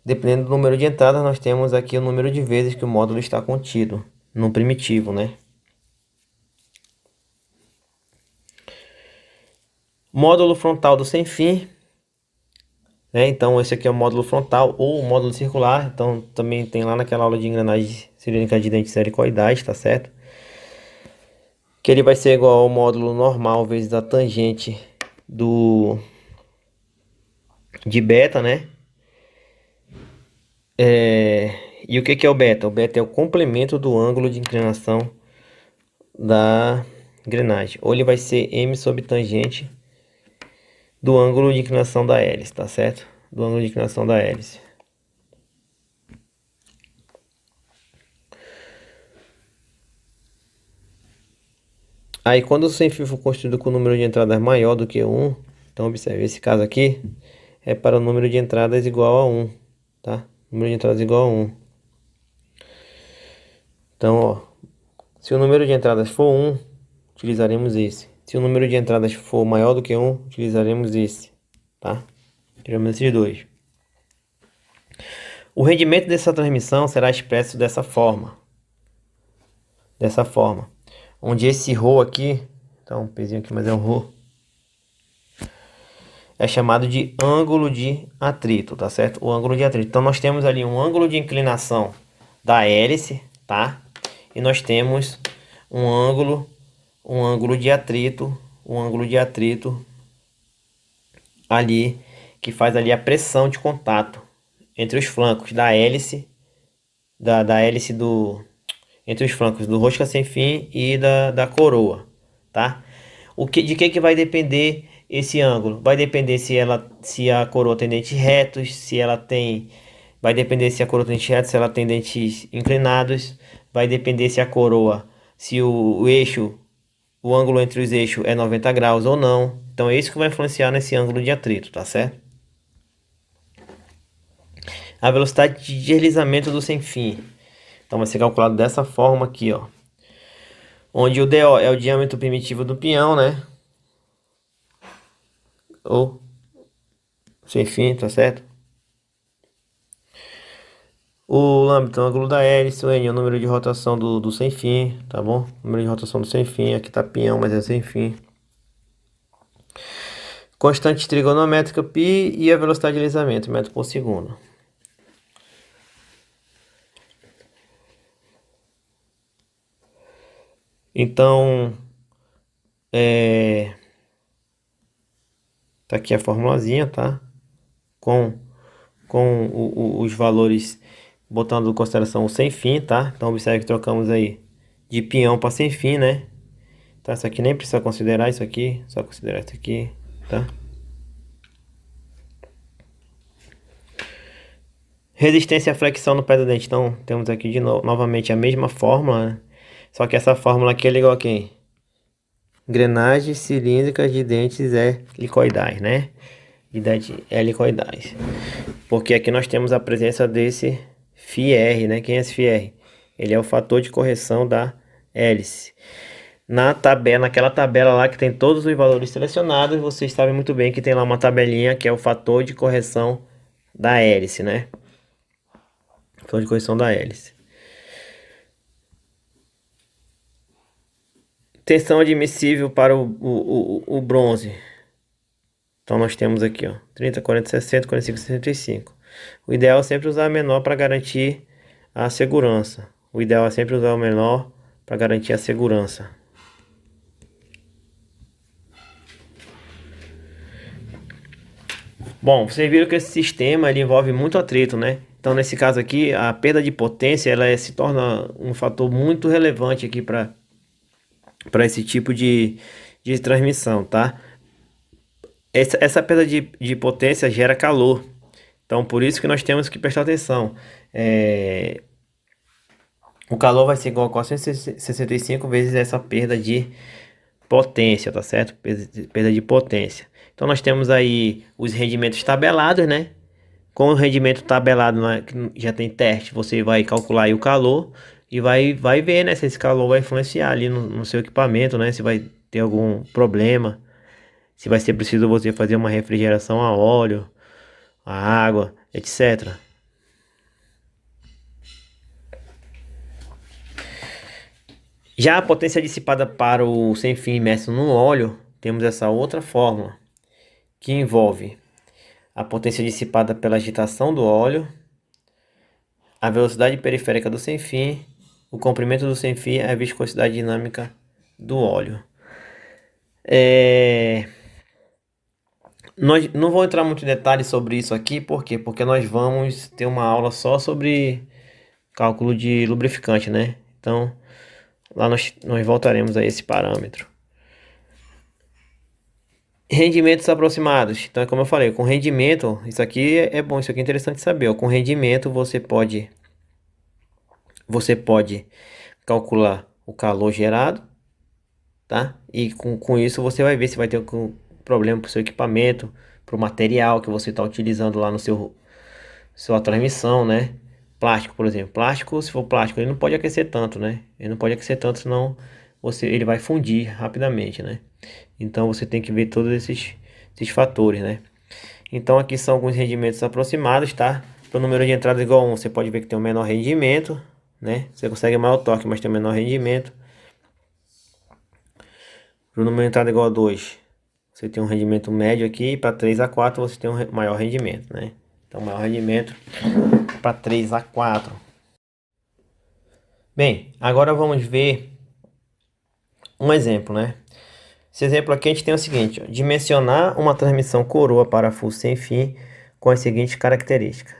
dependendo do número de entradas, nós temos aqui o número de vezes que o módulo está contido no primitivo, né? Módulo frontal do sem fim, né? Então esse aqui é o módulo frontal ou o módulo circular. Então também tem lá naquela aula de engrenagem cilíndrica de dentes helicoidais, tá certo? Que ele vai ser igual ao módulo normal vezes a tangente de beta, né? E o que é o beta? O beta é o complemento do ângulo de inclinação da engrenagem. Ou ele vai ser m sobre tangente do ângulo de inclinação da hélice, tá certo? Do ângulo de inclinação da hélice. Aí quando o sem fio for construído com o número de entradas maior do que 1, então observe, esse caso aqui é para o número de entradas igual a 1, tá? Número de entradas igual a 1. Então, ó, se o número de entradas for 1, utilizaremos esse. Se o número de entradas for maior do que 1, utilizaremos esse, tá? Tiramos esses dois. O rendimento dessa transmissão será expresso dessa forma. Onde esse ρ aqui, então um pezinho aqui, mas é um ρ, é chamado de ângulo de atrito, tá certo? O ângulo de atrito. Então nós temos ali um ângulo de inclinação da hélice, tá? E nós temos um ângulo de atrito, ali que faz ali a pressão de contato entre os flancos da hélice, entre os flancos do rosca sem fim e da coroa, tá? De que vai depender esse ângulo? Vai depender se a coroa tem dentes retos, vai depender se a coroa tem dentes retos, se ela tem dentes inclinados, vai depender se o eixo, o ângulo entre os eixos é 90 graus ou não. Então é isso que vai influenciar nesse ângulo de atrito, tá certo? A velocidade de deslizamento do sem fim. Então vai ser calculado dessa forma aqui, ó. Onde o DO é o diâmetro primitivo do peão, né? Ou sem fim, tá certo? O lambda é o ângulo da hélice, o N é o número de rotação do sem fim, tá bom? Número de rotação do sem fim, aqui tá peão, mas é sem fim. Constante trigonométrica π e a velocidade de deslizamento, metro por segundo. Então, tá aqui a formulazinha, tá? Com os valores, botando em consideração o sem fim, tá? Então, observe que trocamos aí de peão para sem fim, né? Tá? Isso aqui nem precisa considerar isso aqui, só considerar isso aqui, tá? Resistência à flexão no pé do dente. Então, temos aqui novamente a mesma fórmula, né? Só que essa fórmula aqui é igual a quem? engrenagens cilíndricas de dentes helicoidais, né? De dentes helicoidais. Porque aqui nós temos a presença desse φR, né? Quem é esse φR? Ele é o fator de correção da hélice. Naquela tabela lá que tem todos os valores selecionados, vocês sabem muito bem que tem lá uma tabelinha que é o fator de correção da hélice, né? Fator de correção da hélice. Tensão admissível para o bronze. Então nós temos aqui, ó, 30, 40, 60, 45, 65. O ideal é sempre usar a menor para garantir a segurança. O ideal é sempre usar o menor para garantir a segurança. Bom, vocês viram que esse sistema ele envolve muito atrito, né? Então nesse caso aqui, a perda de potência se torna um fator muito relevante aqui para esse tipo de transmissão, tá? Essa perda de potência gera calor. Então, por isso que nós temos que prestar atenção. O calor vai ser igual a 465 vezes essa perda de potência, tá certo? Perda de potência. Então, nós temos aí os rendimentos tabelados, né? Com o rendimento tabelado, que já tem teste, você vai calcular aí o calor e vai ver, né? Se esse calor vai influenciar ali no seu equipamento, né? Se vai ter algum problema. Se vai ser preciso você fazer uma refrigeração a óleo, a água, etc. Já a potência dissipada para o sem fim imerso no óleo, temos essa outra fórmula, que envolve a potência dissipada pela agitação do óleo, a velocidade periférica do sem fim, o comprimento do sem fim e a viscosidade dinâmica do óleo. Nós não vou entrar muito em detalhes sobre isso aqui, por quê? Porque nós vamos ter uma aula só sobre cálculo de lubrificante, né? Então, lá nós voltaremos a esse parâmetro. Rendimentos aproximados. Então, como eu falei, com rendimento, isso aqui é bom, isso aqui é interessante saber. Ó. Com rendimento, você pode calcular o calor gerado, tá? E com isso você vai ver se vai ter algum problema para o seu equipamento, para o material que você está utilizando lá no sua transmissão, né? Plástico, por exemplo. Plástico, se for plástico, ele não pode aquecer tanto, né? Ele não pode aquecer tanto, senão ele vai fundir rapidamente, né? Então você tem que ver todos esses fatores, né? Então aqui são alguns rendimentos aproximados, tá? Para o número de entradas igual a 1, você pode ver que tem um menor rendimento, né? Você consegue maior torque, mas tem um menor rendimento. Para o número de entrada igual a 2, você tem um rendimento médio aqui. Para 3 a 4 você tem um maior rendimento, né? Então maior rendimento para 3 a 4. Bem, agora vamos ver um exemplo, né? Esse exemplo aqui a gente tem o seguinte, ó, dimensionar uma transmissão coroa parafuso sem fim com as seguintes características.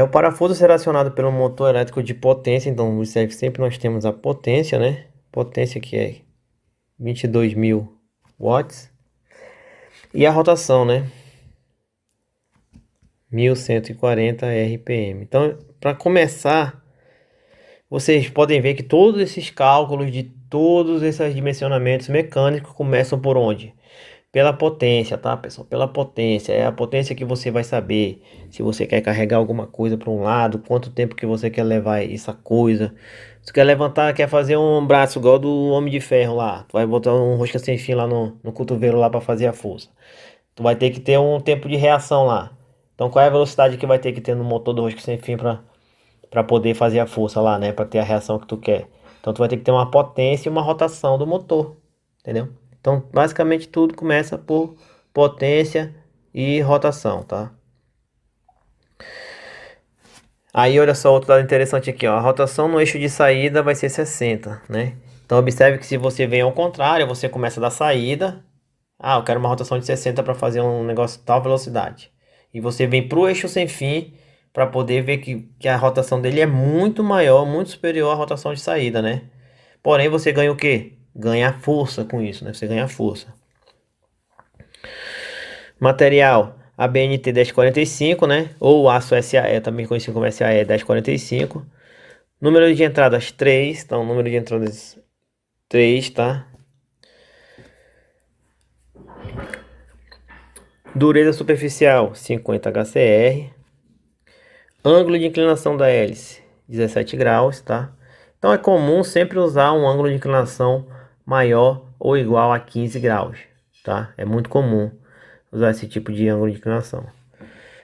O parafuso será acionado pelo motor elétrico de potência, então sempre nós temos a potência, né? Potência que é 22.000 watts. E a rotação, né? 1140 RPM. Então, para começar, vocês podem ver que todos esses cálculos de todos esses dimensionamentos mecânicos começam por onde? Pela potência, tá, pessoal? Pela potência. É a potência que você vai saber se você quer carregar alguma coisa para um lado, quanto tempo que você quer levar essa coisa. Se você quer levantar, quer fazer um braço igual do Homem de Ferro lá. Tu vai botar um rosca sem fim lá no cotovelo lá para fazer a força. Tu vai ter que ter um tempo de reação lá. Então qual é a velocidade que vai ter que ter no motor do rosca sem fim para poder fazer a força lá, né? Para ter a reação que tu quer. Então tu vai ter que ter uma potência e uma rotação do motor, entendeu? Então basicamente tudo começa por potência e rotação, tá? Aí olha só outro dado interessante aqui, ó. A rotação no eixo de saída vai ser 60, né? Então observe que se você vem ao contrário, você começa da saída. Ah, eu quero uma rotação de 60 para fazer um negócio de tal velocidade. E você vem para o eixo sem fim para poder ver que a rotação dele é muito maior, muito superior à rotação de saída, né? Porém, você ganha o quê? Ganha força com isso, né? Você ganha força. Material, ABNT 1045, né? Ou aço SAE, também conhecido como SAE 1045. Número de entradas 3, então número de entradas 3, tá? Dureza superficial 50 HCR. Ângulo de inclinação da hélice 17 graus, tá? Então é comum sempre usar um ângulo de inclinação maior ou igual a 15 graus, tá? É muito comum usar esse tipo de ângulo de inclinação.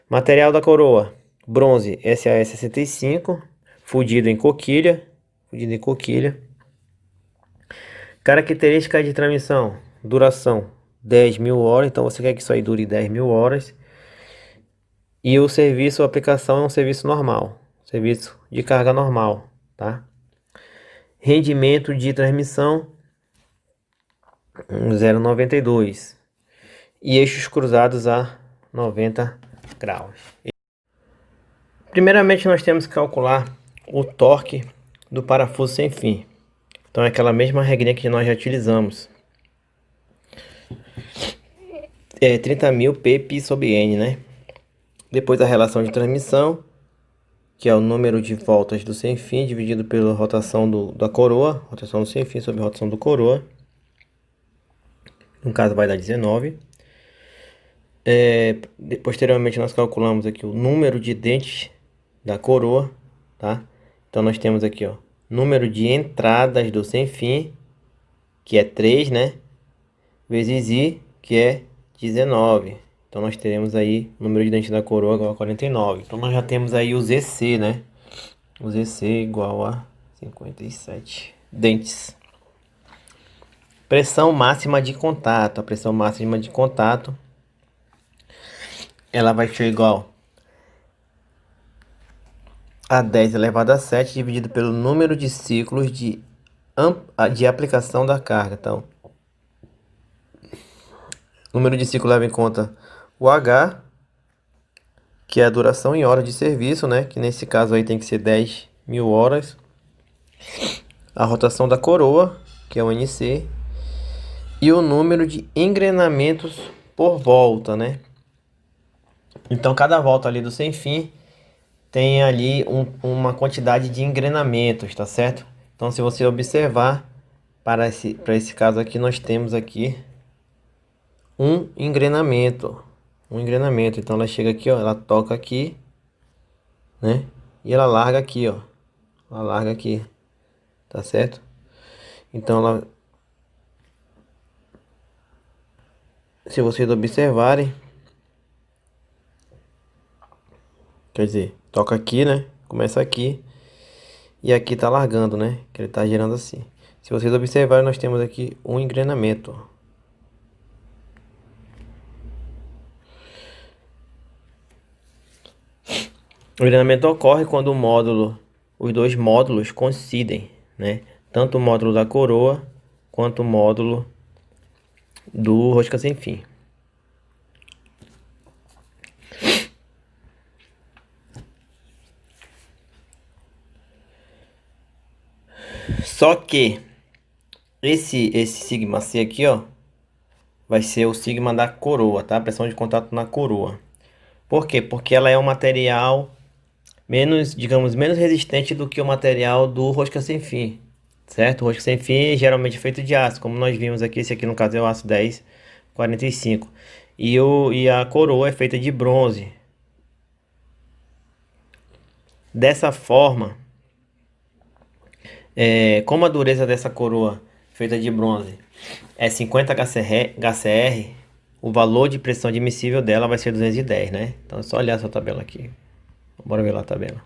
Material da coroa: bronze SAS 65, fundido em coquilha, Característica de transmissão: duração 10.000 horas, então você quer que isso aí dure 10.000 horas. E o serviço, a aplicação é um serviço normal, serviço de carga normal, tá? Rendimento de transmissão 0,92 e eixos cruzados a 90 graus. Primeiramente nós temos que calcular o torque do parafuso sem fim. Então é aquela mesma regrinha que nós já utilizamos. É 30.000 pi/n, né? Depois a relação de transmissão, que é o número de voltas do sem fim dividido pela rotação da coroa, rotação do sem fim sobre a rotação do coroa. No caso vai dar 19. Posteriormente nós calculamos aqui o número de dentes da coroa, tá? Então nós temos aqui, ó, número de entradas do sem fim, que é 3, né? Vezes I, que é 19. Então nós teremos aí o número de dentes da coroa igual a 49. Então nós já temos aí o ZC, né? O ZC igual a 57 dentes. Pressão máxima de contato. A pressão máxima de contato, ela vai ser igual a 10 elevado a 7 dividido pelo número de ciclos de aplicação da carga. Então, o número de ciclos leva em conta o H, que é a duração em horas de serviço, né? Que nesse caso aí tem que ser 10.000 horas. A rotação da coroa, que é o NC. E o número de engrenamentos por volta, né? Então, cada volta ali do sem fim tem ali uma quantidade de engrenamentos, tá certo? Então, se você observar, para esse caso aqui, nós temos aqui um engrenamento. Então, ela chega aqui, ó, ela toca aqui, né? E ela larga aqui, ó. Ela larga aqui, tá certo? Então, ela, se vocês observarem, quer dizer, toca aqui, né? Começa aqui. E aqui tá largando, né? Que ele tá girando assim. Se vocês observarem, nós temos aqui um engrenamento. O engrenamento ocorre quando os dois módulos coincidem, né? Tanto o módulo da coroa quanto o módulo do rosca sem fim. Só que esse sigma C aqui, ó, vai ser o sigma da coroa, tá? Pressão de contato na coroa. Por quê? Porque ela é um material menos, digamos, menos resistente do que o material do rosca sem fim, certo? O rosca sem fim geralmente é feito de aço, como nós vimos aqui. Esse aqui no caso é o aço 1045. E a coroa é feita de bronze. Dessa forma, como a dureza dessa coroa feita de bronze é 50 HCR, o valor de pressão admissível dela vai ser 210, né? Então é só olhar essa tabela aqui. Bora ver lá a tabela.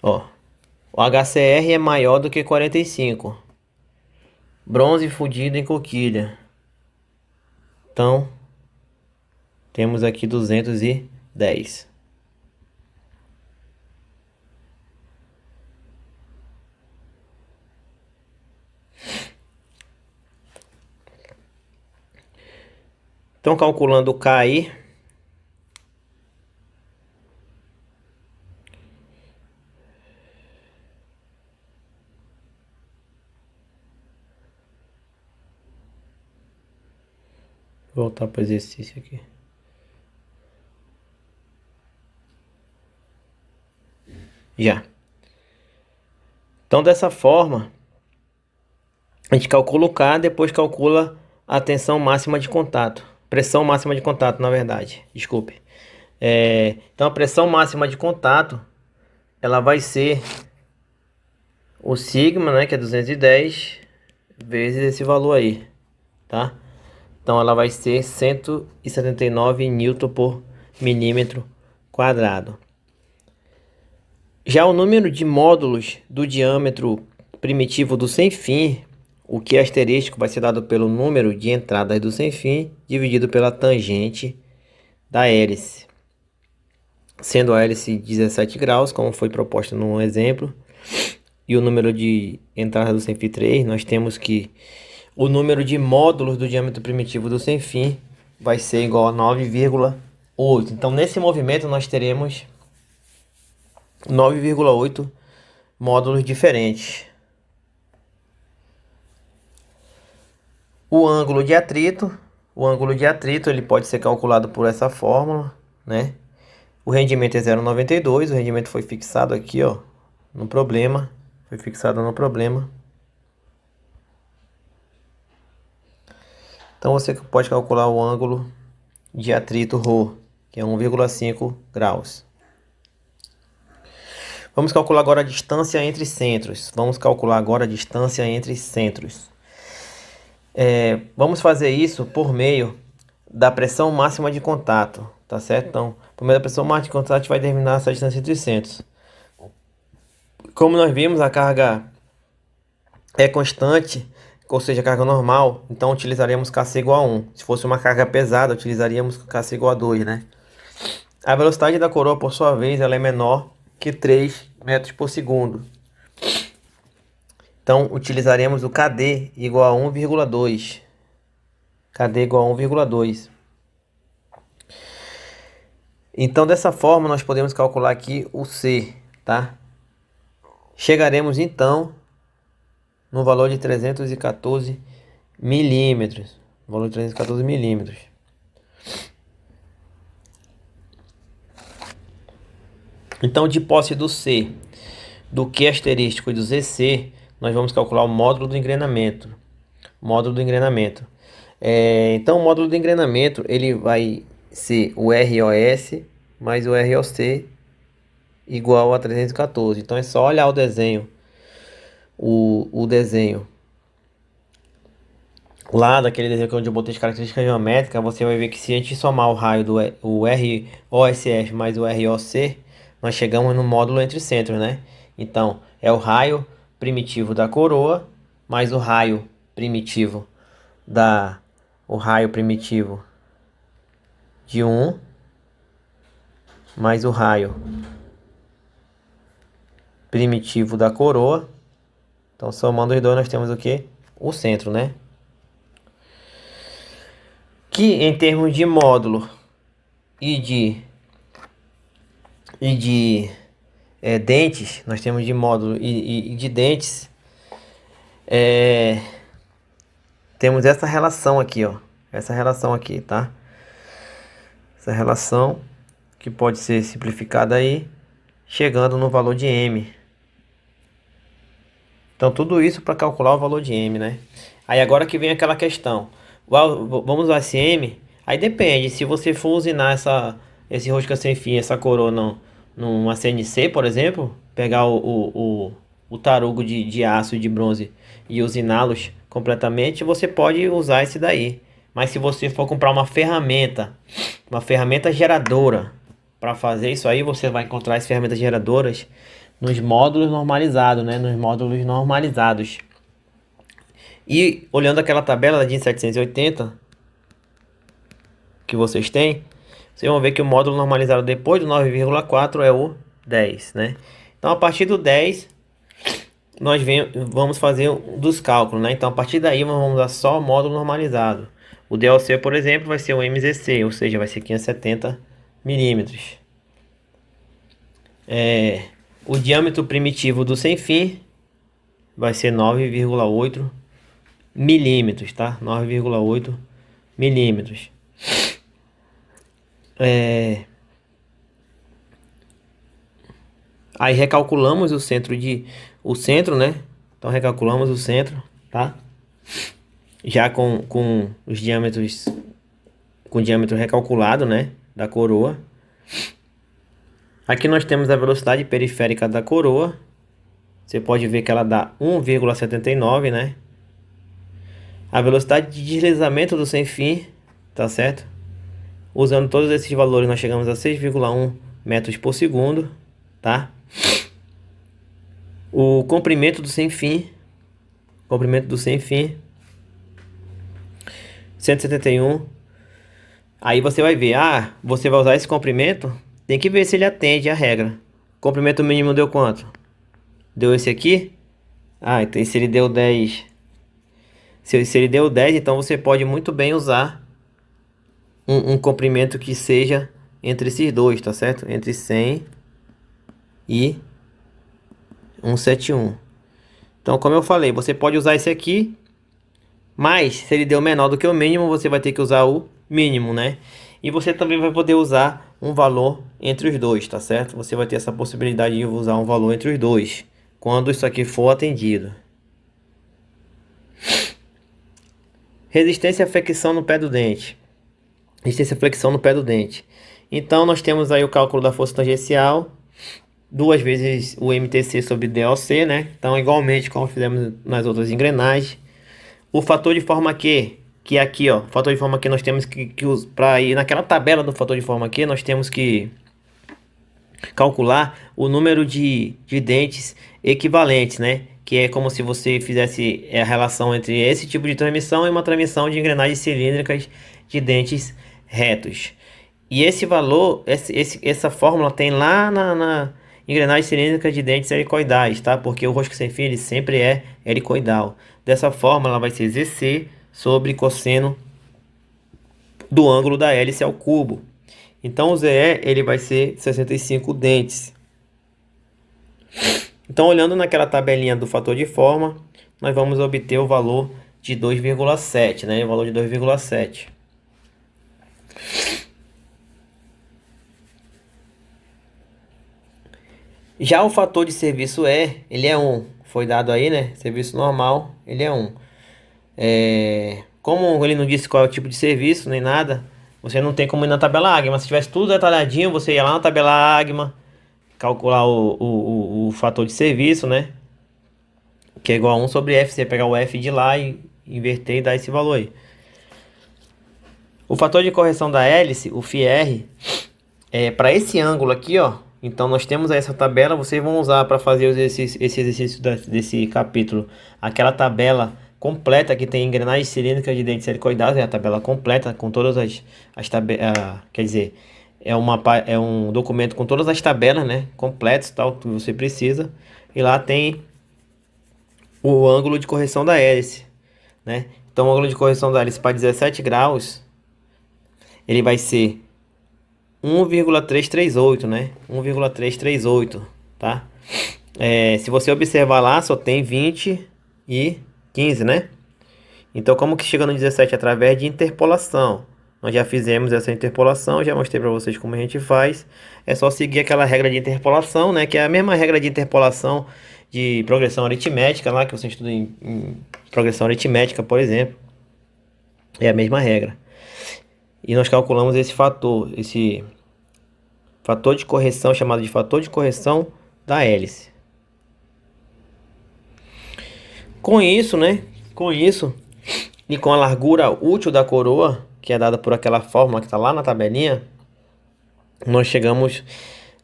Ó, o HCR é maior do que 45. Bronze fundido em coquilha. Então, temos aqui 210. Então, calculando o K aí, vou voltar para o exercício aqui. Já. Então, dessa forma, A gente calcula o K, depois calcula a tensão máxima de contato. Pressão máxima de contato, na verdade. Desculpe. Então a pressão máxima de contato, ela vai ser o sigma, né, que é 210, vezes esse valor aí, tá? Então ela vai ser 179 newton por milímetro quadrado. Já o número de módulos do diâmetro primitivo do sem fim, o que é asterístico vai ser dado pelo número de entradas do sem fim dividido pela tangente da hélice, sendo a hélice 17 graus, como foi proposto no exemplo, e o número de entradas do sem fim 3, nós temos que o número de módulos do diâmetro primitivo do sem fim vai ser igual a 9,8. Então, nesse movimento, nós teremos 9,8 módulos diferentes. O ângulo de atrito ele pode ser calculado por essa fórmula, né? O rendimento é 0,92, o rendimento foi fixado aqui, ó, no problema, foi fixado no problema. Então você pode calcular o ângulo de atrito ρ, que é 1,5 graus. Vamos calcular agora a distância entre centros. Vamos fazer isso por meio da pressão máxima de contato, tá certo? Então, por meio da pressão máxima de contato, a gente vai determinar essa distância entre centros. Como nós vimos, a carga é constante, ou seja, carga normal, então utilizaríamos Kc igual a 1. Se fosse uma carga pesada, utilizaríamos Kc igual a 2, né? A velocidade da coroa, por sua vez, ela é menor que 3 metros por segundo. Então, utilizaremos o Kd igual a 1,2. Kd igual a 1,2. Então, dessa forma, nós podemos calcular aqui o C, tá? Chegaremos, então, no valor de 314 milímetros. Valor de 314 milímetros. Então, de posse do C, do Q asterístico e do ZC, nós vamos calcular o módulo do engrenamento. Então, o módulo do engrenamento, ele vai ser o ROS mais o ROC igual a 314. Então, é só olhar o desenho. O desenho lá daquele desenho onde eu botei as características geométricas, você vai ver que se a gente somar o raio do ROSF mais o ROC, nós chegamos no módulo entre centros, né? Então, é o raio primitivo da coroa mais o raio primitivo de 1 mais o raio primitivo da coroa. Então, somando os dois, nós temos o que? O centro, né? Que em termos de módulo e de dentes, nós temos de módulo e de dentes, temos essa relação aqui, ó. Essa relação aqui, tá? Essa relação que pode ser simplificada aí, chegando no valor de M. Então, tudo isso para calcular o valor de M, né? Aí agora que vem aquela questão. Vamos usar esse M? Aí depende. Se você for usinar esse rosca sem fim, essa coroa numa CNC, por exemplo, pegar o tarugo de aço e de bronze e usiná-los completamente, você pode usar esse daí. Mas se você for comprar uma ferramenta geradora para fazer isso aí, você vai encontrar as ferramentas geradoras nos módulos normalizados, né? Nos módulos normalizados. E olhando aquela tabela da DIN 780 que vocês têm, vocês vão ver que o módulo normalizado depois do 9,4 é o 10, né? Então, a partir do 10, nós vamos fazer dos cálculos, né? Então, a partir daí, nós vamos usar só o módulo normalizado. O DLC, por exemplo, vai ser o MZC, ou seja, vai ser 570 milímetros. O diâmetro primitivo do sem fim vai ser 9,8 milímetros, tá? 9,8 milímetros. Aí recalculamos o centro, né? Então recalculamos o centro, tá? já com os diâmetros, com o diâmetro recalculado, né, da coroa. Aqui nós temos a velocidade periférica da coroa. Você pode ver que ela dá 1,79, né? A velocidade de deslizamento do sem fim, tá certo? Usando todos esses valores, nós chegamos a 6,1 metros por segundo, tá? O comprimento do sem fim, 171. Aí você vai ver, você vai usar esse comprimento, tem que ver se ele atende a regra. O comprimento mínimo deu quanto? Deu esse aqui? Então se ele deu 10, se ele deu 10, então você pode muito bem usar um comprimento que seja entre esses dois, tá certo? Entre 100 e 171. Então, como eu falei, você pode usar esse aqui, mas se ele deu menor do que o mínimo, você vai ter que usar o mínimo, né? E você também vai poder usar um valor entre os dois, tá certo? Você vai ter essa possibilidade de usar um valor entre os dois, quando isso aqui for atendido. Resistência à flexão no pé do dente. Resistência à flexão no pé do dente. Então, nós temos aí o cálculo da força tangencial, 2 vezes o MTC sobre DOC, né? Então, igualmente como fizemos nas outras engrenagens. O fator de forma Q, que é aqui, ó, fator de forma Q nós temos que para ir naquela tabela do fator de forma Q, nós temos que calcular o número de dentes equivalentes, né? Que é como se você fizesse a relação entre esse tipo de transmissão e uma transmissão de engrenagens cilíndricas de dentes retos. E esse valor, essa fórmula tem lá na engrenagem cilíndrica de dentes helicoidais, tá? Porque o rosco sem fim ele sempre é helicoidal. Dessa forma, ela vai ser ZC sobre cosseno do ângulo da hélice ao cubo. Então, o ZE ele vai ser 65 dentes. Então, olhando naquela tabelinha do fator de forma, nós vamos obter o valor de 2,7, né? O valor de 2,7. Já o fator de serviço ele é 1. Foi dado aí, né? Serviço normal, ele é 1. Como ele não disse qual é o tipo de serviço, nem nada, você não tem como ir na tabela AGMA. Se tivesse tudo detalhadinho, você ia lá na tabela AGMA, calcular o fator de serviço, né? Que é igual a 1 sobre F. Você pegar o F de lá e inverter e dar esse valor aí. O fator de correção da hélice, o FIR, para esse ângulo aqui, ó. Então nós temos essa tabela, vocês vão usar para fazer esse exercício desse capítulo. Aquela tabela completa que tem engrenagens cilíndricas de dentes helicoidados, é a tabela completa com todas as tabelas, quer dizer, é um documento com todas as tabelas, né, completas, tal, que você precisa. E lá tem o ângulo de correção da hélice, né? Então o ângulo de correção da hélice para 17 graus, ele vai ser 1,338, né? 1,338, tá? Se você observar lá, só tem 20 e 15, né? Então, como que chega no 17? Através de interpolação. Nós já fizemos essa interpolação, já mostrei para vocês como a gente faz. É só seguir aquela regra de interpolação, né? Que é a mesma regra de interpolação de progressão aritmética lá, que você estuda em progressão aritmética, por exemplo. É a mesma regra. E nós calculamos esse fator de correção, chamado de fator de correção da hélice. Com isso, né? Com isso, e com a largura útil da coroa, que é dada por aquela fórmula que está lá na tabelinha, nós chegamos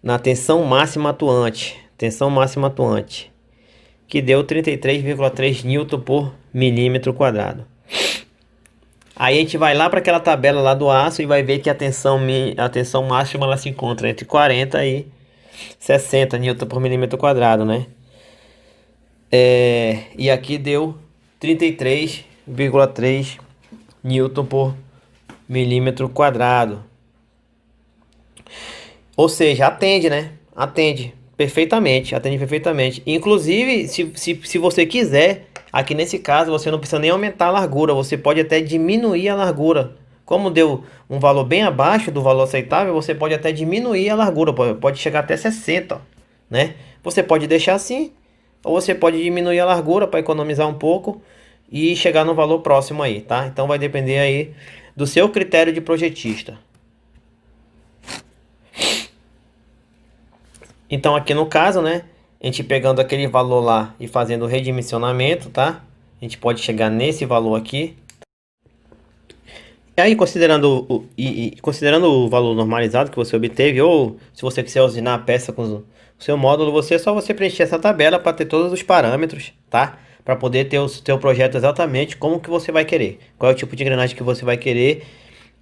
na tensão máxima atuante. Tensão máxima atuante, que deu 33,3 Newton por milímetro quadrado. Aí a gente vai lá para aquela tabela lá do aço e vai ver que a tensão máxima ela se encontra entre 40 e 60 Newton por milímetro quadrado, né? E aqui deu 33,3 Newton por milímetro quadrado. Ou seja, atende, né? Atende perfeitamente. Inclusive, se você quiser, aqui nesse caso, você não precisa nem aumentar a largura. Você pode até diminuir a largura. Como deu um valor bem abaixo do valor aceitável, você pode até diminuir a largura. Pode chegar até 60, né? Você pode deixar assim, ou você pode diminuir a largura para economizar um pouco e chegar no valor próximo aí, tá? Então vai depender aí do seu critério de projetista. Então aqui no caso, né, a gente pegando aquele valor lá e fazendo o redimensionamento, tá? A gente pode chegar nesse valor aqui. E aí, considerando o valor normalizado que você obteve, ou se você quiser usinar a peça com o seu módulo, é só você preencher essa tabela para ter todos os parâmetros, tá? Para poder ter o seu projeto exatamente como que você vai querer. Qual é o tipo de engrenagem que você vai querer,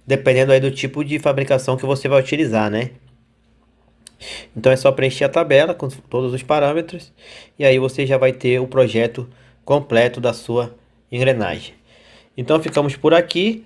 dependendo aí do tipo de fabricação que você vai utilizar, né? Então é só preencher a tabela com todos os parâmetros e aí você já vai ter o projeto completo da sua engrenagem. Então ficamos por aqui.